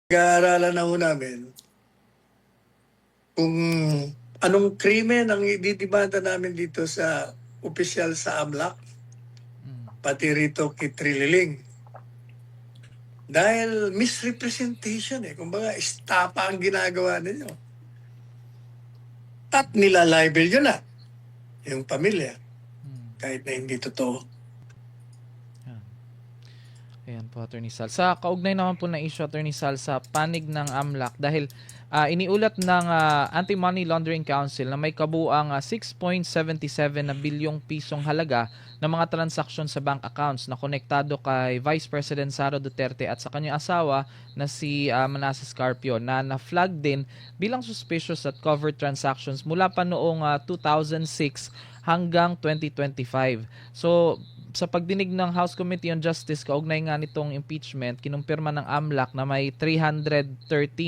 Pag-aaralan na ho namin kung anong krimen ang ididimanda namin dito sa opisyal sa AMLAC, pati rito kay Trililing. Dahil misrepresentation kumbaga estapa ang ginagawa ninyo. At nilalibel nyo na yung pamilya kahit na hindi totoo. Ayan po, Attorney Sal. Sa kaugnay naman po na issue, Attorney Sal, sa panig ng AMLAC, dahil iniulat ng Anti-Money Laundering Council na may kabuang 6.77 na bilyong pisong halaga ng mga transaksyon sa bank accounts na konektado kay Vice President Sara Duterte at sa kanyang asawa na si Manasseh Scarpio na na-flag din bilang suspicious at covered transactions mula pa noong 2006 hanggang 2025. So, sa pagdinig ng House Committee on Justice kaugnay nga nitong impeachment, kinumpirma ng AMLAC na may 313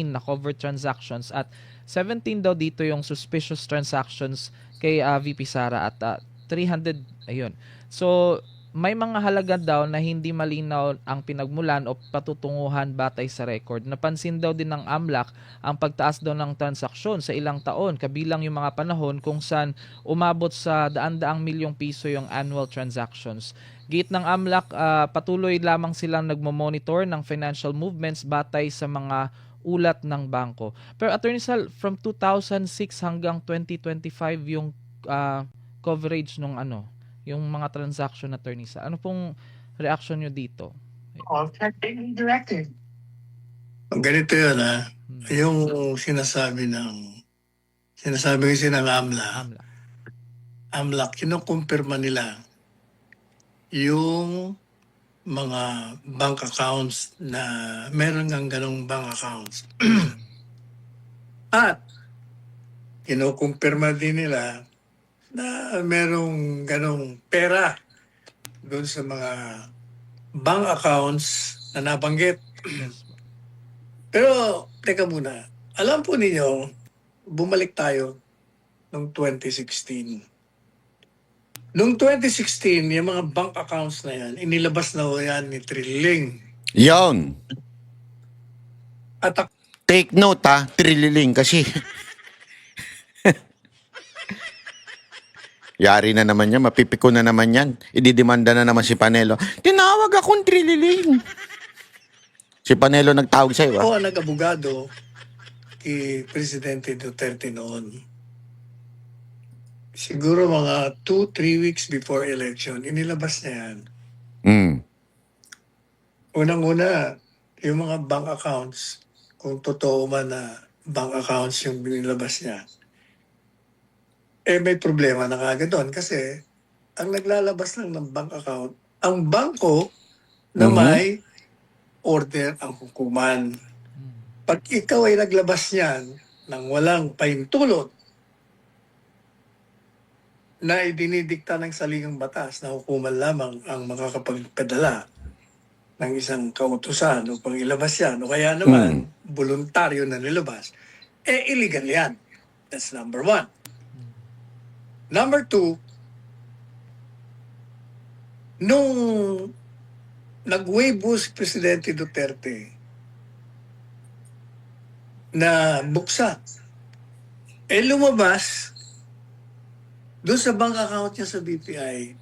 na covered transactions at 17 daw dito yung suspicious transactions kay VP Sara at 300 ayun. So may mga halaga daw na hindi malinaw ang pinagmulan o patutunguhan batay sa record. Napansin daw din ng AMLAC ang pagtaas daw ng transaksyon sa ilang taon kabilang yung mga panahon kung saan umabot sa daan-daang milyong piso yung annual transactions. Git ng AMLAC, patuloy lamang silang nagmo-monitor ng financial movements batay sa mga ulat ng bangko. Pero Attorney Sal, from 2006 hanggang 2025 yung coverage nung yung mga transaction, Attorney Sal. Ano pong reaction nyo dito? Directed. Ganito yun yung sinasabi kasi ng AMLAC, kinukumpirma nila yung mga bank accounts na meron ng ganong bank accounts. At kinukumpirma din nila na merong ganong pera doon sa mga bank accounts na nabanggit. Pero, teka muna. Alam po ninyo, bumalik tayo noong 2016. Noong 2016, yung mga bank accounts na yan, inilabas na ho yan ni Trililing. Yon. At Take note Trililing kasi. Yari na naman yan, mapipiko na naman yan. Ididemanda na naman si Panelo. Tinawag akong Trililing. Si Panelo nagtawag sa'yo ako ang nag-abogado kay Presidente Duterte noon. Siguro mga 2-3 weeks before election, inilabas niya yan. Unang-una, yung mga bank accounts, kung totoo man na bank accounts yung binilabas niya, may problema na kagad doon kasi ang naglalabas lang ng bank account, ang bangko na may order ang hukuman. Pag ikaw ay naglabas niyan ng walang pahintulot na idinidikta ng saligang batas na hukuman lamang ang makakapagpadala ng isang kautusan upang ilabas yan, o kaya naman voluntaryo na nilabas, illegal yan. That's number one. Number two, nung nag-waive si Presidente Duterte na buksan, lumabas doon sa bank account niya sa BPI,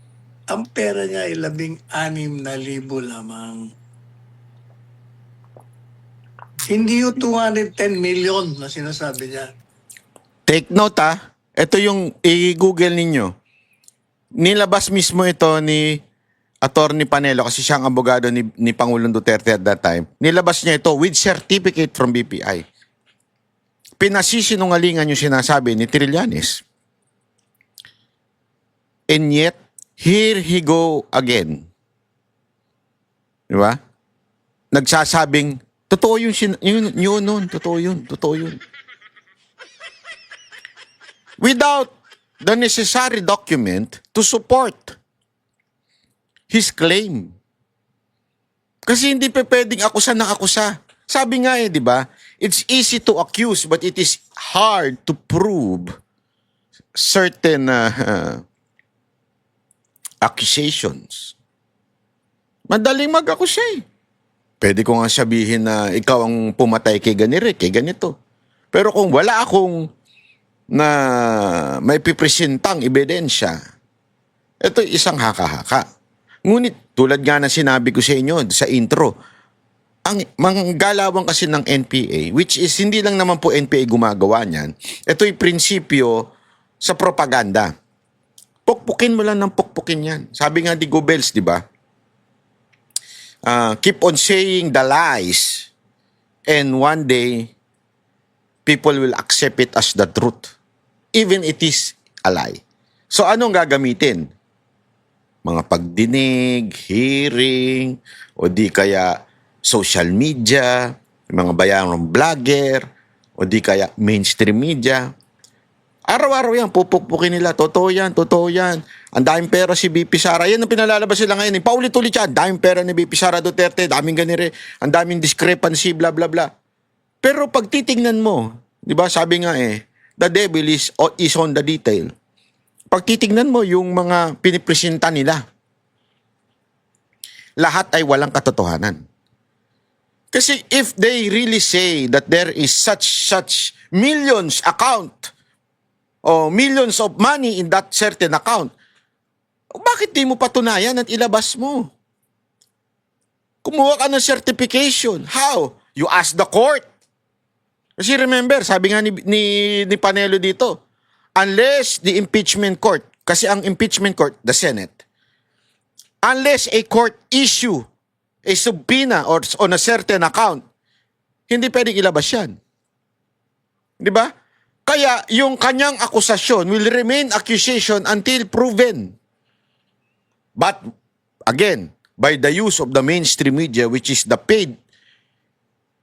ang pera niya ay 16,000 lamang. Hindi yung 210 million na sinasabi niya. Take note Ito yung i-google ninyo. Nilabas mismo ito ni Attorney Panelo kasi siyang abogado ni Pangulong Duterte at that time. Nilabas niya ito with certificate from BPI. Pinasisinungalingan yung sinasabi ni Trillanes. And yet, here he go again. Di ba? Nagsasabing, totoo yun, totoo yun. Without the necessary document to support his claim. Kasi hindi pa pwedeng akusa ng akusa. Sabi nga di ba? It's easy to accuse but it is hard to prove certain accusations. Madaling mag-akusa Pwede ko nga sabihin na ikaw ang pumatay kay ganire, kay ganito. Pero kung wala akong na may pipresentang ebidensya, ito isang haka-haka. Ngunit tulad nga na sinabi ko sa inyo sa intro, ang manggalawang kasi ng NPA, which is hindi lang naman po NPA gumagawa niyan, ito'y prinsipyo sa propaganda. Pukpukin mo lang ng pukpukin yan. Sabi nga ni Goebbels, di ba? Keep on saying the lies and one day people will accept it as the truth. Even it is a lie. So anong gagamitin? Mga pagdinig, hearing, o di kaya social media, mga bayarang vlogger, o di kaya mainstream media. Araw-araw yan, pupukpukin nila. Totoo yan, totoo yan. Ang daming pera si BP Sara. Yan ang pinalalabas sila ngayon. Paulit-ulit yan. Daming pera ni BP Sara Duterte. Daming ganire. Ang daming discrepancy, bla bla bla. Pero pag titingnan mo, di ba sabi nga the devil is on the detail. Pag titingnan mo yung mga pinipresenta nila, lahat ay walang katotohanan. Kasi if they really say that there is such millions account o millions of money in that certain account, bakit di mo patunayan at ilabas mo? Kumuha ka ng certification. How? You ask the court. Kasi remember, sabi nga ni Panelo dito, unless the impeachment court, kasi ang impeachment court, the Senate, unless a court issue a subpoena or on a certain account, hindi pwedeng ilabas yan. Di ba? Kaya yung kanyang akusasyon will remain accusation until proven. But again, by the use of the mainstream media, which is the paid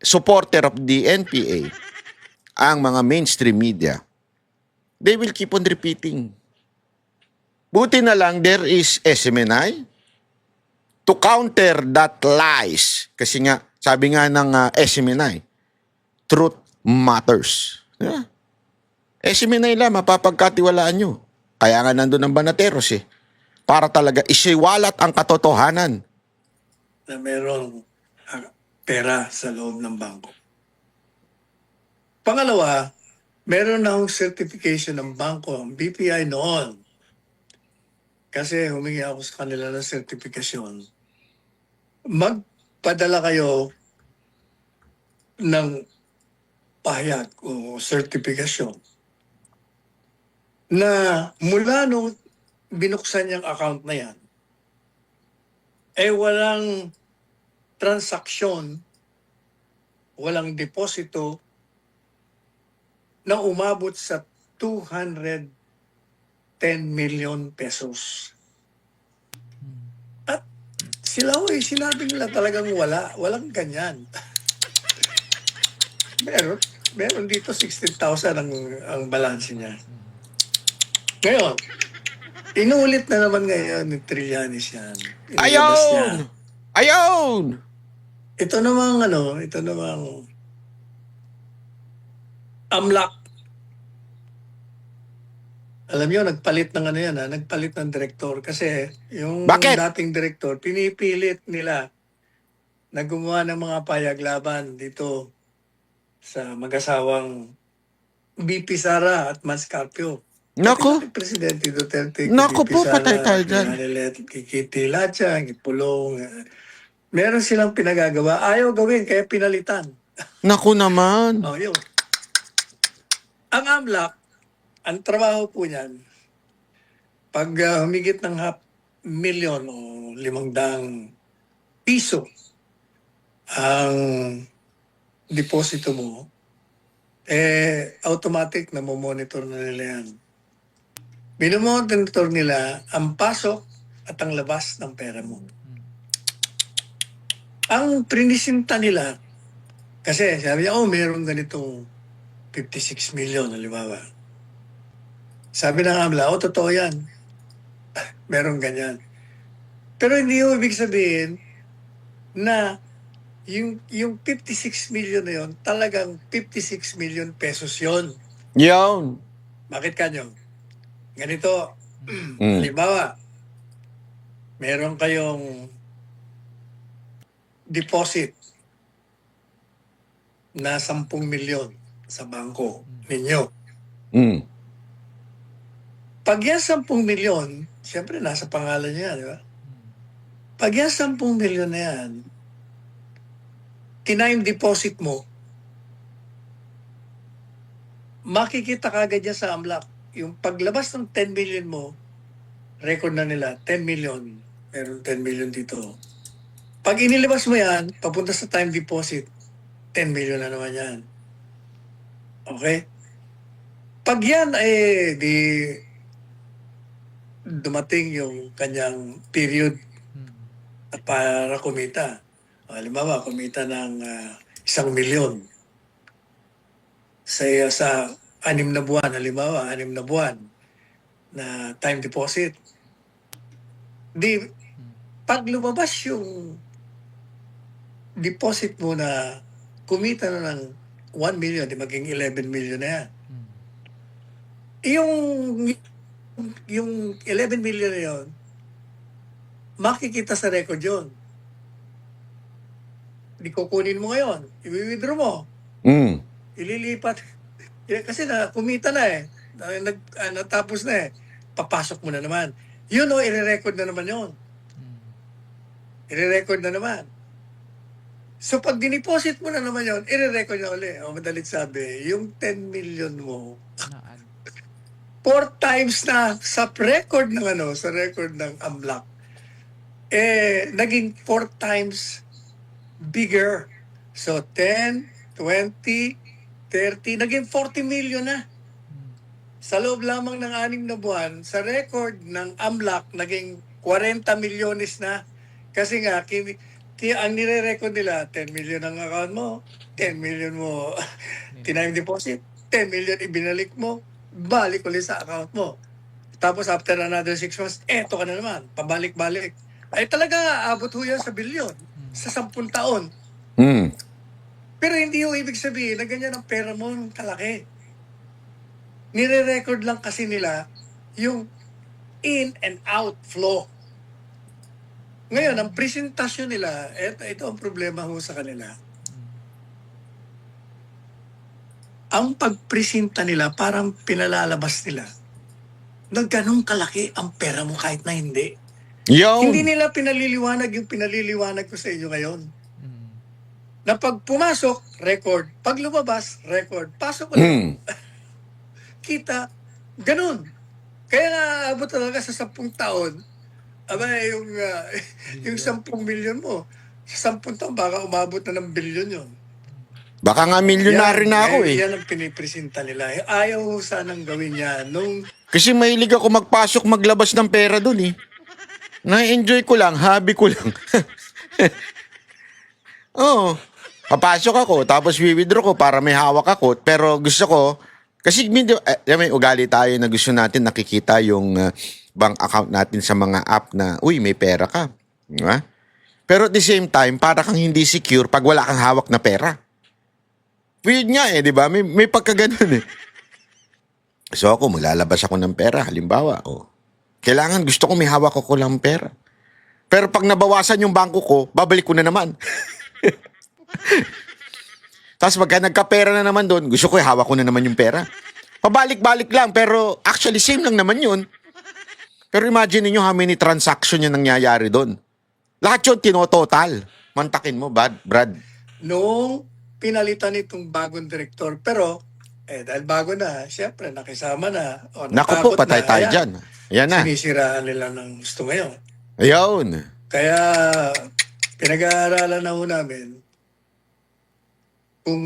supporter of the NPA, ang mga mainstream media, they will keep on repeating. Buti na lang there is SMNI to counter that lies. Kasi nga, sabi nga ng SMNI, truth matters. Yeah. SMNI lang, mapapagkatiwalaan nyo. Kaya nga nandun ang Banateros para talaga isiwalat ang katotohanan. Na merong pera sa loob ng bangko. Pangalawa, meron na akong certification ng bangko, ang BPI noon. Kasi humingi ako sa kanila ng certification. Magpadala kayo ng pahayag o certification na mula nung binuksan niyang account na yan, walang transaksyon, walang deposito na umabot sa 210 million pesos. At sila sinabi nila talagang walang ganyan. meron dito 16,000 ang balance niya. Ngayon, inulit na naman ngayon ni Trillanes yan. Inilabas niya. Ayawn! Ito namang AMLAC. Alam niyo, nagpalit ng nagpalit ng direktor kasi yung Bakit? dating direktor, pinipilit nila na gumawa ng mga payaglaban dito sa mag-asawang BP Sara at Mascarpio. Nako. Pati Presidente Duterte, Nako BP po, Sara, patay tayo dyan. Kitty Lacha, Ipulong. Meron silang pinagagawa. Ayaw gawin, kaya pinalitan. Naku naman. Oh, yun. Ang AMLAC, ang trabaho po niyan, pag humigit ng 500,000 o 500 piso ang deposito mo, automatic na monitor na nila yan. Minomonitor nila ang pasok at ang labas ng pera mo. Ang prinisinta nila, kasi sabi niya, meron ganitong 56 million, halimbawa. Sabi ng AMLA, totoo yan. Meron ganyan. Pero hindi yung ibig sabihin na yung 56 million na yun, talagang 56 million pesos yun. Yawn. Bakit kanyo? Ganito, halimbawa, meron kayong deposit na 10 milyon sa bangko ninyo. Mm. Pag yan 10 milyon, siyempre nasa pangalan niya, di ba? Pag yan 10 milyon na yan, time deposit mo, makikita kagad yan sa AMLAC. Yung paglabas ng 10 million mo, record na nila, 10 million. Meron 10 million dito. Pag inilabas mo yan, papunta sa time deposit, 10 million na naman yan. Okay? Pag yan, di dumating yung kanyang period para kumita. Halimbawa, kumita ng 1 milyon. Sa 6 na buwan, halimbawa, 6 na buwan na time deposit. Di, pag lumabas yung deposit mo na kumita na ng 1 million, di maging 11 million na yan. Yung 11 million na yun, makikita sa record yun. Di kukunin mo ngayon, i-withdraw mo, Mm. ililipat. Kasi kumita na eh. Natapos na eh. Papasok mo na naman. Yun o, i-record na naman yun. I-record na naman. So pag diniposit mo na naman yun, i-record na uli. O madalit sabi, yung 10 million mo, 4 times na sa record ng sa record ng AMLAC, naging 4 times bigger. So 10, 20, 30, naging 40 million na. Sa loob lamang ng 6 na buwan, sa record ng AMLAC, naging 40 milyones na. Kasi nga, ang nire-record nila, 10 million ang account mo, 10 million mo time deposit, 10 million ibinalik mo, balik ulit sa account mo. Tapos after another 6 months, eto ka na naman, pabalik-balik. Ay talaga, abot ho yan sa bilyon, sa 10 taon. Mm. Pero hindi yung ibig sabihin na ganyan ang pera mo ng kalaki. Nire-record lang kasi nila yung in and out flow. Ngayon, ang presentasyon nila, ito ang problema ho sa kanila. Ang pagpresenta nila, parang pinalalabas nila na ganun kalaki ang pera mo kahit na hindi. Yun. Hindi nila pinaliliwanag yung pinaliliwanag ko sa inyo ngayon. Na pag pumasok, record. Pag lumabas, record. Pasok ulit. Mm. Kita, ganun. Kaya nga, abot talaga sa 10 taon, yung 10 milyon mo, sa 10 taon, baka umabot na ng bilyon yun. Baka nga milyonary na ako eh. Yan ang pinipresenta nila. Ayaw ho sanang gawin yan. Kasi mahilig ako magpasok, maglabas ng pera dun eh. Na-enjoy ko lang, hobby ko lang. Oo. Papasok ako, tapos withdraw ko para may hawak ako. Pero gusto ko, kasi may ugali tayo na gusto natin nakikita yung bank account natin sa mga app na, uy, may pera ka. Diba? Pero at the same time, para kang hindi secure pag wala kang hawak na pera. Weird nga eh, di ba? May pagkaganon eh. So ako, maglalabas ako ng pera, halimbawa. Kailangan, gusto ko may hawak ko lang pera. Pero pag nabawasan yung bangko ko, babalik ko na naman. Tapos pagka nagkapera na naman doon, gusto ko hawak ko na naman yung pera. Pabalik-balik lang, pero actually same lang naman yun. Pero imagine niyo how many transaction yung nangyayari doon. Lahat yun tinototal. Mantakin mo, Brad. Nung pinalitan itong bagong direktor, pero dahil bago na, siyempre nakisama na. Naku po, patay tayo dyan. Ayan na. Sinisiraan nila ng gusto ngayon. Ayun. Kaya pinag-aaralan na ho namin kung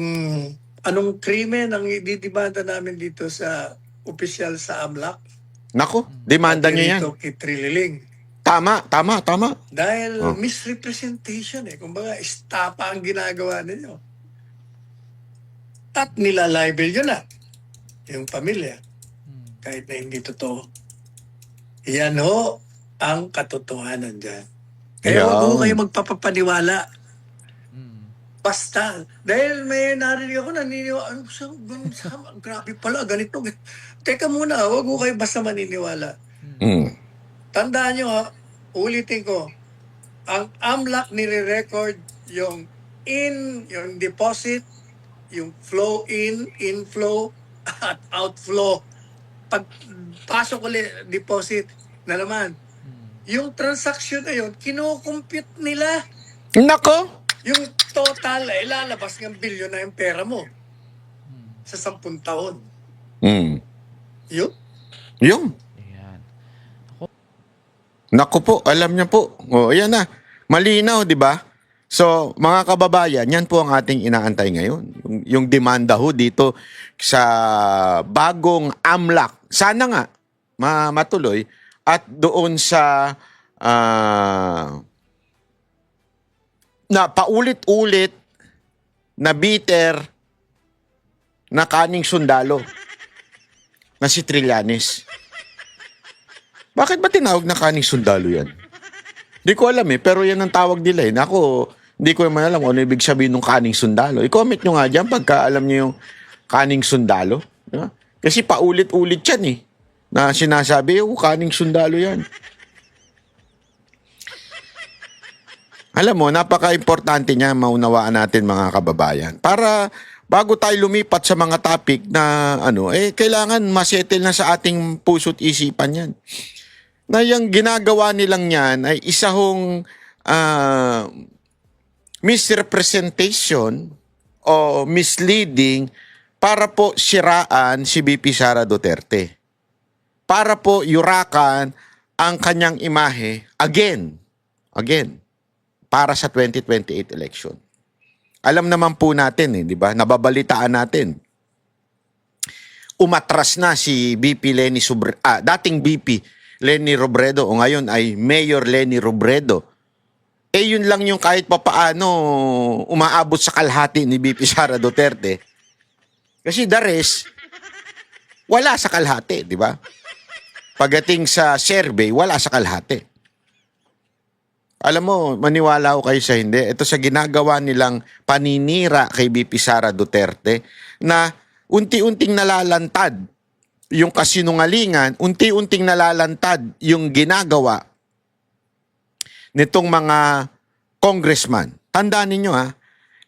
anong krimen ang ididimanda namin dito sa opisyal sa AMLAC. Naku, demanda niya yan. Dito kay Trililing. Tama. Dahil misrepresentation eh. Kumbaga, estapa ang ginagawa ninyo. At nilalibel yun na. Yung pamilya. Kahit na hindi totoo. Yan ho ang katotohanan dyan. Kaya Yan. huwag ho kayo magpapapaniwala. Basta. Dahil may narinig ako, naniniwala. Grabe pala, ganito. Teka muna, huwag ho kayo basta maniniwala. Mm. Tandaan nyo ha, ulitin ko, ang AMLAC nire-record yung deposit yung flow in, inflow, at outflow. Pag pasok ulit, deposit na naman. Yung transaction na yun, kinocompute nila. Nako! Yung total, lalabas ng bilyon na yung pera mo sa 10 taon. Mm. Yun. Yung. Ayan. Naku po, alam niya po. O, ayan na. Malinaw, di ba? So, mga kababayan, yan po ang ating inaantay ngayon. Yung demanda ho dito sa bagong AMLAC. Sana nga matuloy. At doon sa na paulit-ulit na bitter na kaning sundalo na si Trillanes. Bakit ba tinawag na kaning sundalo yan? Hindi ko alam pero yan ang tawag nila Ako, hindi ko naman alam kung ano ibig sabihin ng kaning sundalo. I-comment nyo nga dyan pagka alam nyo yung kaning sundalo. Diba? Kasi paulit-ulit yan na sinasabi, kaning sundalo yan. Alam mo, napaka-importante niya maunawaan natin mga kababayan. Para bago tayo lumipat sa mga topic na kailangan masettle na sa ating puso't isipan yan. Na yung ginagawa nilang yan ay isa hong misrepresentation o misleading para po siraan si BP Sara Duterte. Para po yurakan ang kanyang imahe again, para sa 2028 election. Alam naman po natin, di ba? Nababalitaan natin. Umatras na si dating BP Leni Robredo o ngayon ay Mayor Leni Robredo. Yun lang yung kahit papaano umaabot sa kalahati ni BP Sara Duterte. Kasi the rest, wala sa kalahati, di ba? Pagdating sa survey, wala sa kalahati. Alam mo, maniwala ko kayo sa hindi. Ito sa ginagawa nilang paninira kay BP Sara Duterte na unti-unting nalalantad yung kasinungalingan, unti-unting nalalantad yung ginagawa nitong mga congressman. Tandaan ninyo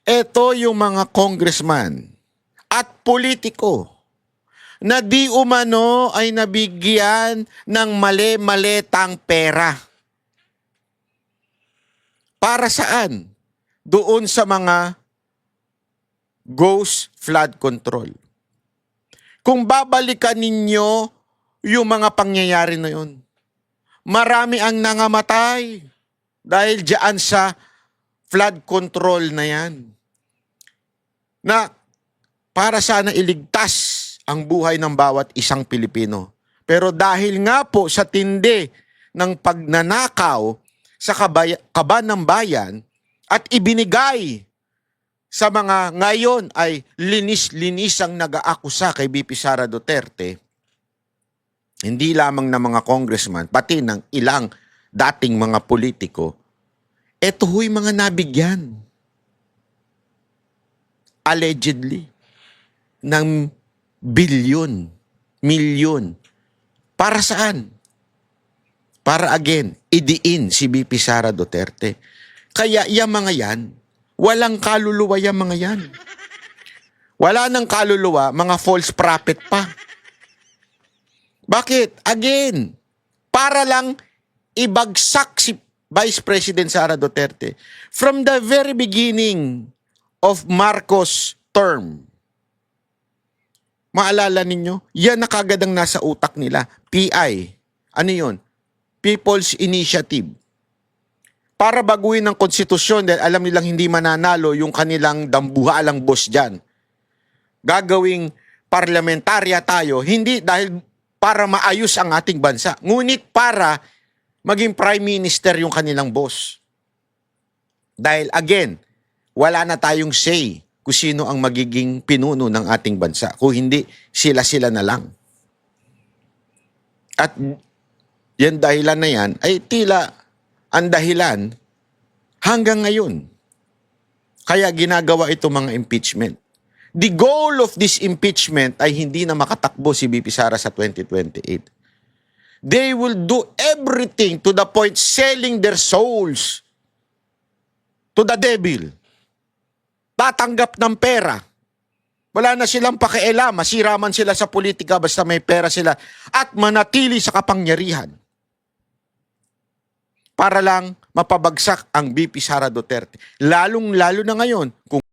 ito yung mga congressman at politiko na di umano ay nabigyan ng mali-maletang pera. Para saan? Doon sa mga ghost flood control. Kung babalikan ninyo yung mga pangyayari na yun, marami ang nangamatay dahil diyan sa flood control na yan. Na para sana iligtas ang buhay ng bawat isang Pilipino. Pero dahil nga po sa tindi ng pagnanakaw sa kaban ng bayan at ibinigay sa mga ngayon ay linis-linis ang nag-aakusa kay BP Sara Duterte, hindi lamang ng mga congressman, pati ng ilang dating mga politiko, eto huy mga nabigyan. Allegedly. Ng bilyon, milyon. Para saan? Para again, idiin si BP Sara Duterte. Kaya yung mga yan, walang kaluluwa yung mga yan. Wala nang kaluluwa, mga false prophet pa. Bakit? Again, para lang ibagsak si Vice President Sara Duterte. From the very beginning of Marcos' term, maalala ninyo, yan na kagad ang nasa utak nila. PI. Ano yun? People's Initiative. Para baguhin ang konstitusyon dahil alam nilang hindi mananalo yung kanilang dambuhalang boss dyan. Gagawing parlamentarya tayo, hindi dahil para maayos ang ating bansa, ngunit para maging prime minister yung kanilang boss. Dahil again, wala na tayong say kung sino ang magiging pinuno ng ating bansa. Kung hindi, sila-sila na lang. At yan dahilan na yan ay tila ang dahilan hanggang ngayon. Kaya ginagawa ito mga impeachment. The goal of this impeachment ay hindi na makatakbo si BP Sara sa 2028. They will do everything to the point selling their souls to the devil. Tatanggap ng pera Wala na silang pakialam, masira man sila sa politika basta may pera sila at manatili sa kapangyarihan. Para lang mapabagsak ang VP Sara Duterte. Lalong-lalo na ngayon kung